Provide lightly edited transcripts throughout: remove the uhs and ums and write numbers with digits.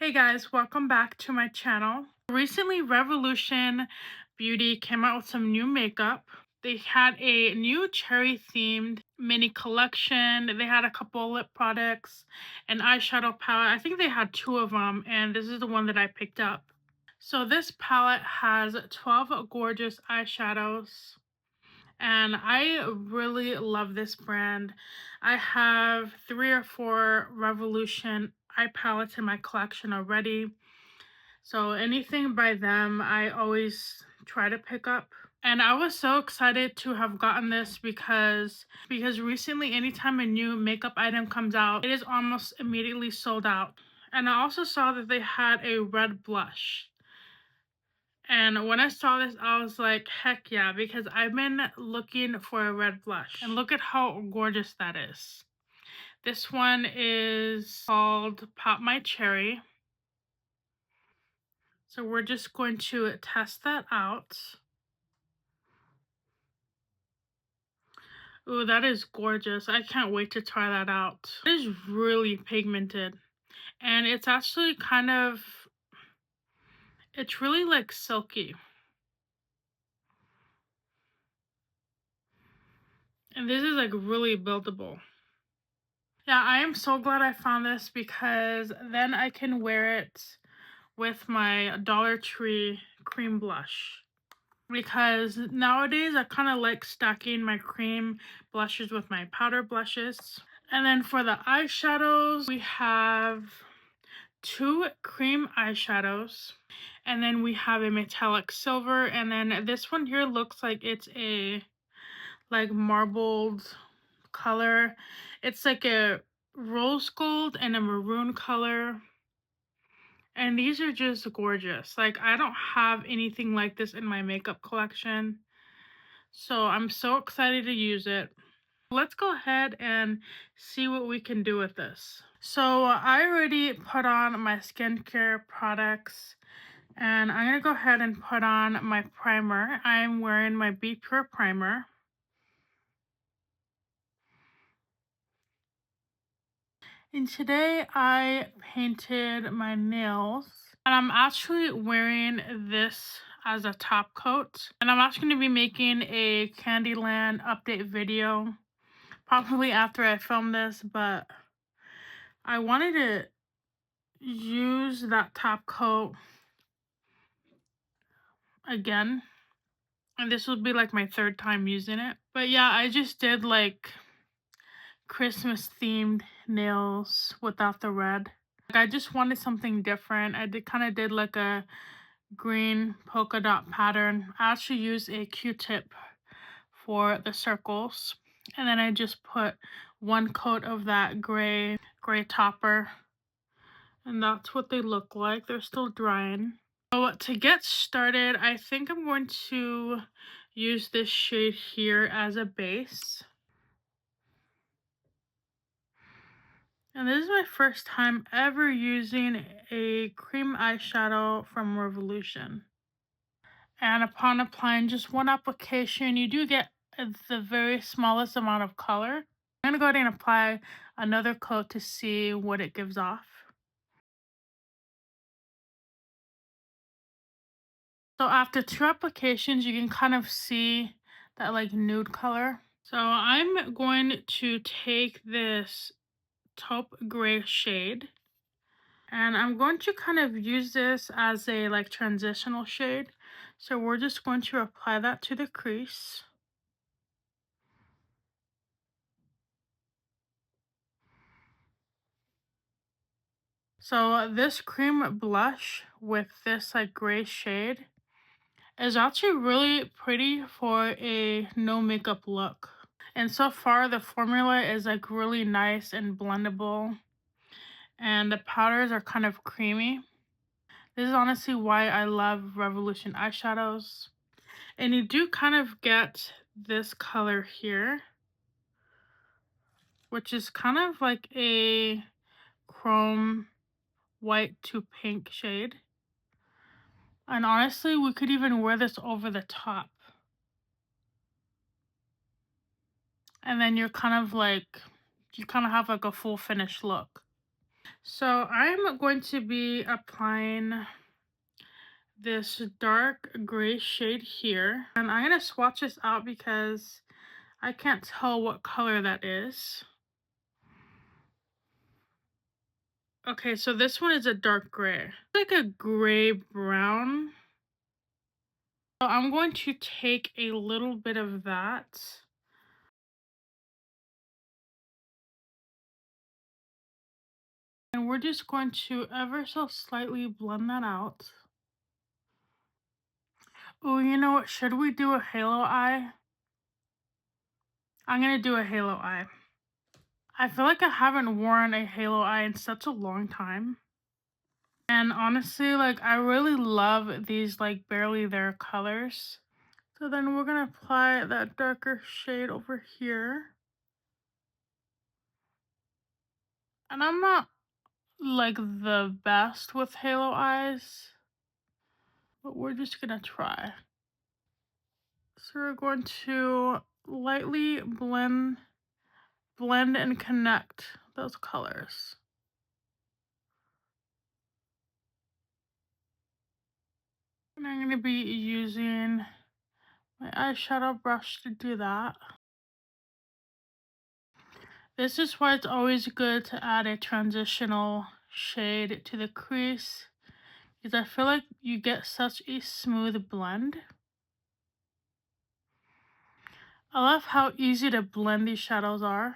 Hey guys, welcome back to my channel. Recently, Revolution Beauty came out with some new makeup. They had a new cherry themed mini collection. They had a couple lip products, an eyeshadow palette. I think they had two of them, and this is the one that I picked up. So this palette has 12 gorgeous eyeshadows, and I really love this brand. I have 3 or 4 Revolution eye palettes in my collection already. So anything by them, I always try to pick up. And I was so excited to have gotten this because recently anytime a new makeup item comes out, it is almost immediately sold out. And I also saw that they had a red blush. And when I saw this, I was like, heck yeah, because I've been looking for a red blush. And look at how gorgeous that is. This one is called Pop My Cherry. So we're just going to test that out. Ooh, that is gorgeous. I can't wait to try that out. It is really pigmented. And it's actually it's really like silky. And this is like really buildable. Yeah, I am so glad I found this because then I can wear it with my Dollar Tree cream blush. Because nowadays I kind of like stacking my cream blushes with my powder blushes. And then for the eyeshadows, we have 2 cream eyeshadows. And then we have a metallic silver. And then this one here looks like it's a like marbled color. It's like a rose gold and a maroon color. And these are just gorgeous. Like, I don't have anything like this in my makeup collection. So I'm so excited to use it. Let's go ahead and see what we can do with this. So I already put on my skincare products. And I'm going to go ahead and put on my primer. I'm wearing my Be Pure primer. And today I painted my nails. And I'm actually wearing this as a top coat. And I'm actually going to be making a Candyland update video. Probably after I film this, but I wanted to use that top coat again. And this will be like my 3rd time using it. But yeah, I just did like Christmas themed nails without the red. Like, I just wanted something different. I kind of did like a green polka dot pattern. I actually used a Q-tip for the circles. And then I just put 1 coat of that gray topper. And that's what they look like. They're still drying. So to get started, I think I'm going to use this shade here as a base. And this is my first time ever using a cream eyeshadow from Revolution. And upon applying just 1 application, you do get the very smallest amount of color. I'm going to go ahead and apply another coat to see what it gives off. So after 2 applications, you can kind of see that like nude color. So I'm going to take this taupe gray shade and I'm going to kind of use this as a like transitional shade. So we're just going to apply that to the crease. So this cream blush with this like gray shade is actually really pretty for a no makeup look. And so far the formula is like really nice and blendable. And the powders are kind of creamy. This is honestly why I love Revolution eyeshadows. And you do kind of get this color here, which is kind of like a chrome white to pink shade. And honestly, we could even wear this over the top. And then you kind of have like a full finished look. So I'm going to be applying this dark gray shade here. And I'm going to swatch this out because I can't tell what color that is. Okay, so this one is a dark gray. It's like a gray brown. So I'm going to take a little bit of that. And we're just going to ever so slightly blend that out. Oh, you know what? Should we do a halo eye? I'm going to do a halo eye. I feel like I haven't worn a halo eye in such a long time. And honestly, like, I really love these, like, barely there colors. So then we're going to apply that darker shade over here. And I'm not, like, the best with halo eyes, but we're just going to try. So we're going to lightly blend and connect those colors. And I'm going to be using my eyeshadow brush to do that. This is why it's always good to add a transitional shade to the crease, because I feel like you get such a smooth blend. I love how easy to blend these shadows are.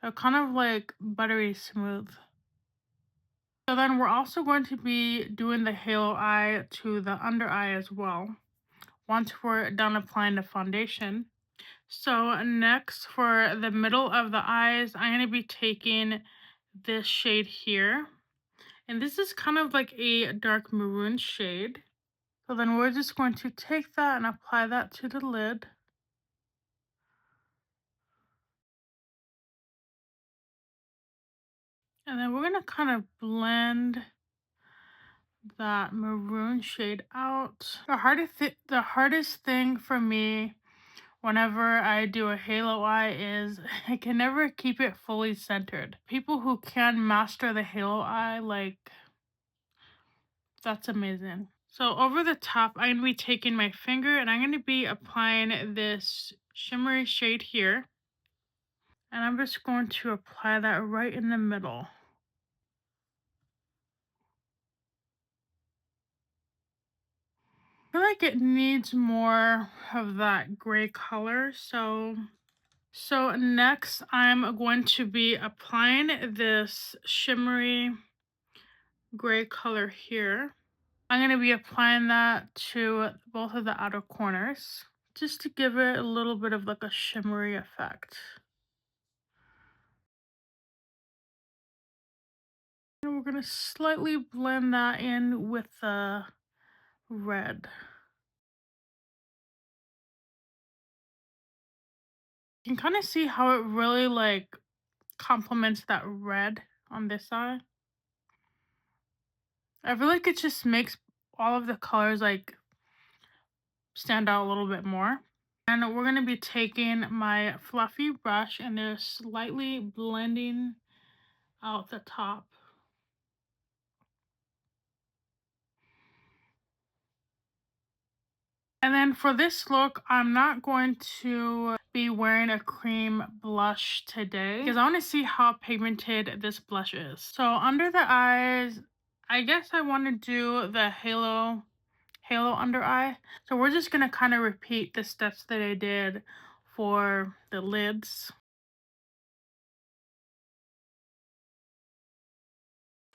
They're kind of like buttery smooth. So then we're also going to be doing the halo eye to the under eye as well, once we're done applying the foundation. So next, for the middle of the eyes, I'm going to be taking this shade here. And this is kind of like a dark maroon shade. So then we're just going to take that and apply that to the lid. And then we're going to kind of blend that maroon shade out. The hardest thing for me whenever I do a halo eye is I can never keep it fully centered. People who can master the halo eye, like, that's amazing. So over the top, I'm going to be taking my finger and I'm going to be applying this shimmery shade here. And I'm just going to apply that right in the middle. I feel like it needs more of that gray color. So next I'm going to be applying this shimmery gray color here. I'm going to be applying that to both of the outer corners, just to give it a little bit of like a shimmery effect. And we're going to slightly blend that in with the red. You can kind of see how it really like complements that red on this side. I feel like it just makes all of the colors like stand out a little bit more. And we're going to be taking my fluffy brush and just slightly blending out the top. And then for this look, I'm not going to be wearing a cream blush today because I want to see how pigmented this blush is. So under the eyes, I guess I want to do the halo under eye. So we're just going to kind of repeat the steps that I did for the lids.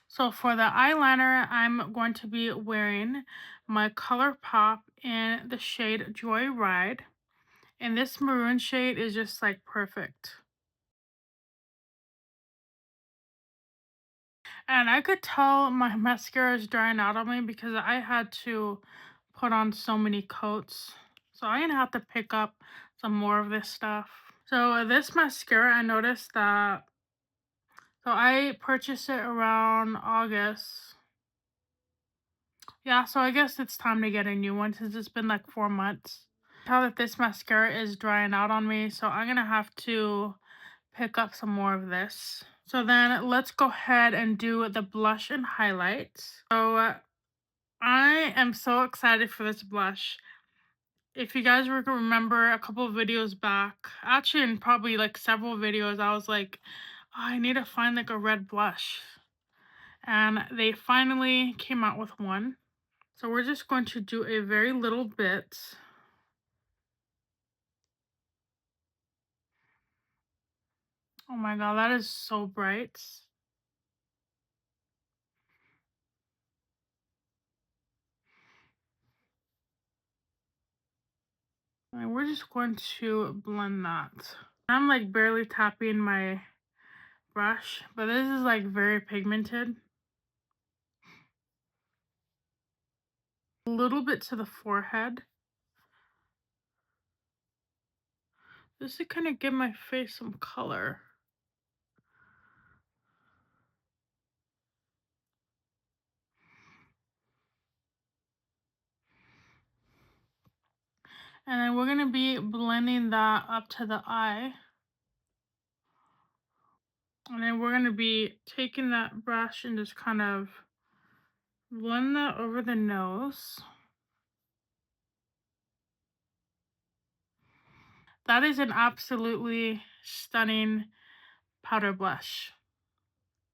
So for the eyeliner, I'm going to be wearing my Colourpop in the shade Joyride. And this maroon shade is just like perfect. And I could tell my mascara is drying out on me because I had to put on so many coats. So I'm going to have to pick up some more of this stuff. So this mascara, I noticed that, so I purchased it around August. Yeah, so I guess it's time to get a new one since it's been like 4 months. I tell that this mascara is drying out on me, so I'm going to have to pick up some more of this. So then let's go ahead and do the blush and highlights. So I am so excited for this blush. If you guys remember a couple of videos back, actually in probably like several videos, I was like, oh, I need to find like a red blush. And they finally came out with one. So we're just going to do a very little bit. Oh my god, that is so bright. And we're just going to blend that. I'm like barely tapping my brush, but this is like very pigmented. A little bit to the forehead. Just to kind of give my face some color. And then we're going to be blending that up to the eye. And then we're going to be taking that brush and just kind of blend that over the nose. That is an absolutely stunning powder blush.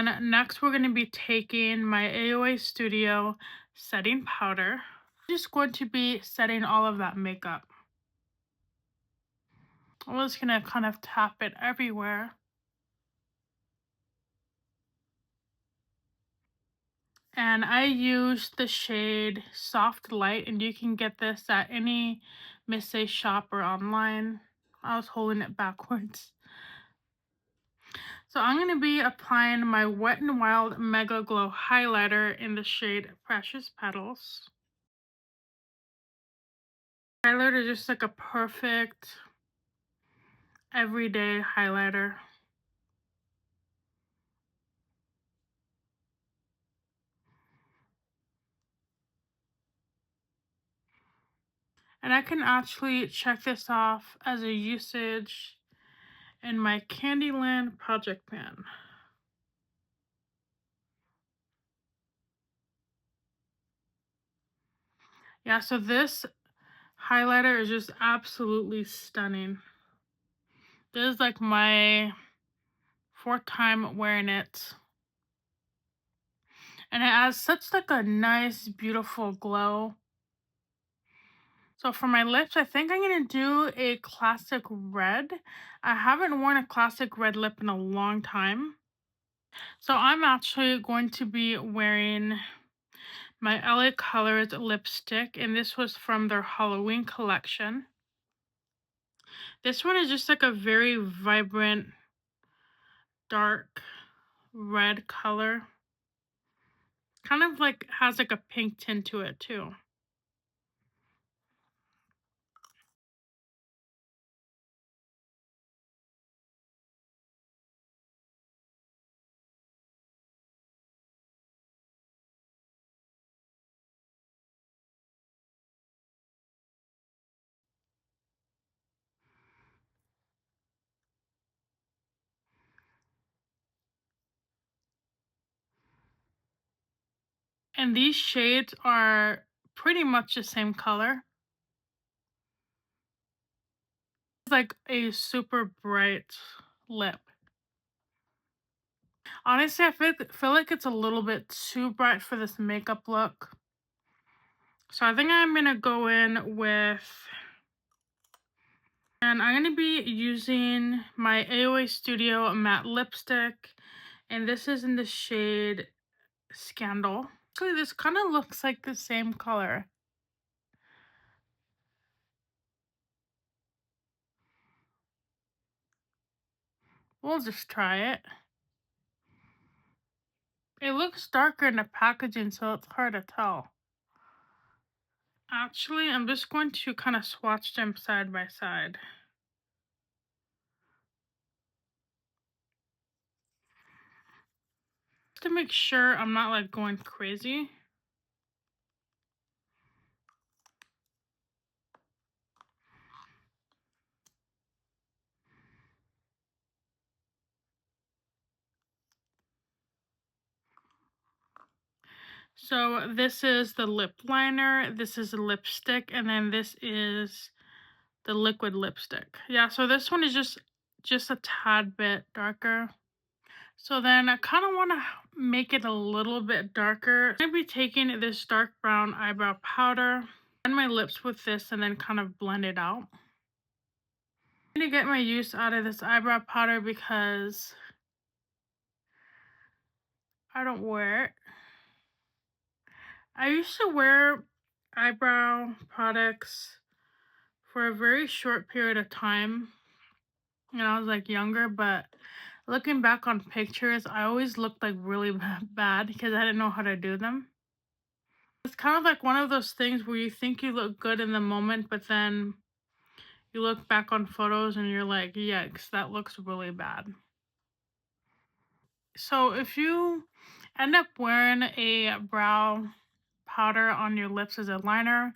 And next we're going to be taking my AOA Studio setting powder. I'm just going to be setting all of that makeup. I'm just going to kind of tap it everywhere. And I use the shade Soft Light, and you can get this at any Miss A shop or online. I was holding it backwards. So I'm going to be applying my Wet n Wild Mega Glow highlighter in the shade Precious Petals. Highlighter is just like a perfect everyday highlighter. And I can actually check this off as a usage in my Candyland project pan. Yeah, so this highlighter is just absolutely stunning. This is like my 4th time wearing it. And it has such like a nice, beautiful glow. So for my lips, I think I'm going to do a classic red. I haven't worn a classic red lip in a long time. So I'm actually going to be wearing my LA Colors lipstick, and this was from their Halloween collection. This one is just like a very vibrant, dark red color. Kind of like has like a pink tint to it too. And these shades are pretty much the same color. It's like a super bright lip. Honestly, I feel like it's a little bit too bright for this makeup look. So I think I'm going to go in with... And I'm going to be using my AOA Studio matte lipstick. And this is in the shade Scandal. Actually, this kind of looks like the same color. We'll just try it. It looks darker in the packaging, so it's hard to tell. Actually, I'm just going to kind of swatch them side by side. Just to make sure I'm not like going crazy. So this is the lip liner, this is a lipstick, and then this is the liquid lipstick. Yeah, so this one is just a tad bit darker. So then I kind of want to make it a little bit darker. I'm going to be taking this dark brown eyebrow powder on my lips with this and then kind of blend it out. I'm going to get my use out of this eyebrow powder because I don't wear it. I used to wear eyebrow products for a very short period of time when I was like younger, but looking back on pictures, I always looked like really bad because I didn't know how to do them. It's kind of like one of those things where you think you look good in the moment, but then you look back on photos and you're like, yikes, that looks really bad. So if you end up wearing a brow powder on your lips as a liner,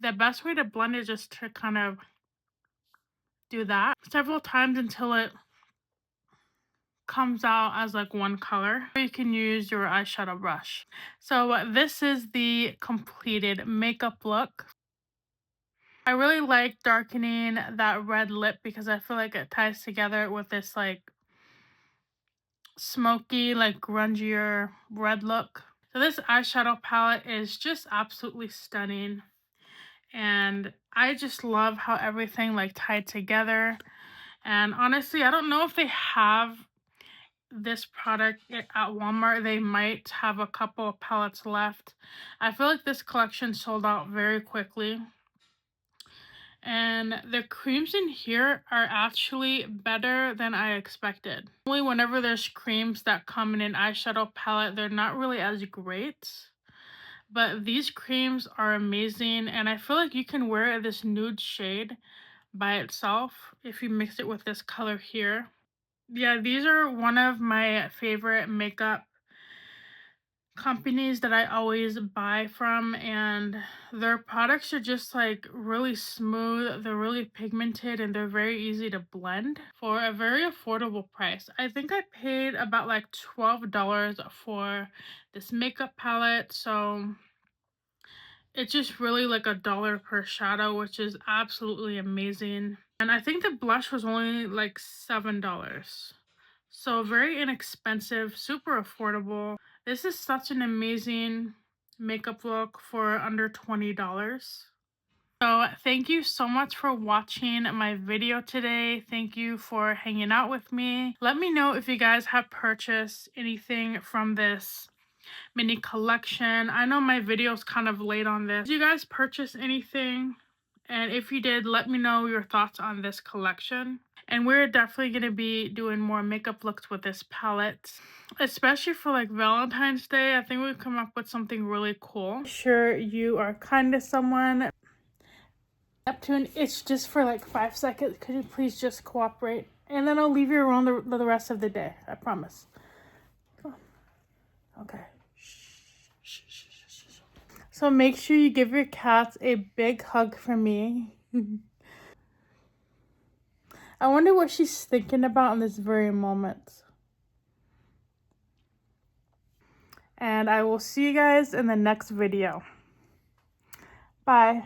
the best way to blend it is just to kind of do that several times until it comes out as like one color. Or you can use your eyeshadow brush. So this is the completed makeup look. I really like darkening that red lip because I feel like it ties together with this like smoky, like grungier red look. So this eyeshadow palette is just absolutely stunning. And I just love how everything like tied together. And honestly, I don't know if they have this product at Walmart. They might have a couple of palettes left. I feel like this collection sold out very quickly. And the creams in here are actually better than I expected. Only whenever there's creams that come in an eyeshadow palette, they're not really as great. But these creams are amazing, and I feel like you can wear this nude shade by itself if you mix it with this color here. Yeah, these are one of my favorite makeup companies that I always buy from, and their products are just like really smooth, they're really pigmented, and they're very easy to blend for a very affordable price. I think I paid about like $12 for this makeup palette, so it's just really like $1 per shadow, which is absolutely amazing. And I think the blush was only like $7. So very inexpensive, super affordable. This is such an amazing makeup look for under $20. So thank you so much for watching my video today. Thank you for hanging out with me. Let me know if you guys have purchased anything from this mini collection. I know my video is kind of late on this. Did you guys purchase anything? And if you did, let me know your thoughts on this collection. And we're definitely going to be doing more makeup looks with this palette, especially for like Valentine's Day. I think we've come up with something really cool. Sure, you are kind to someone. Neptune, it's just for like 5 seconds. Could you please just cooperate? And then I'll leave you around the rest of the day. I promise. Come on. Okay. So make sure you give your cats a big hug from me. I wonder what she's thinking about in this very moment. And I will see you guys in the next video. Bye.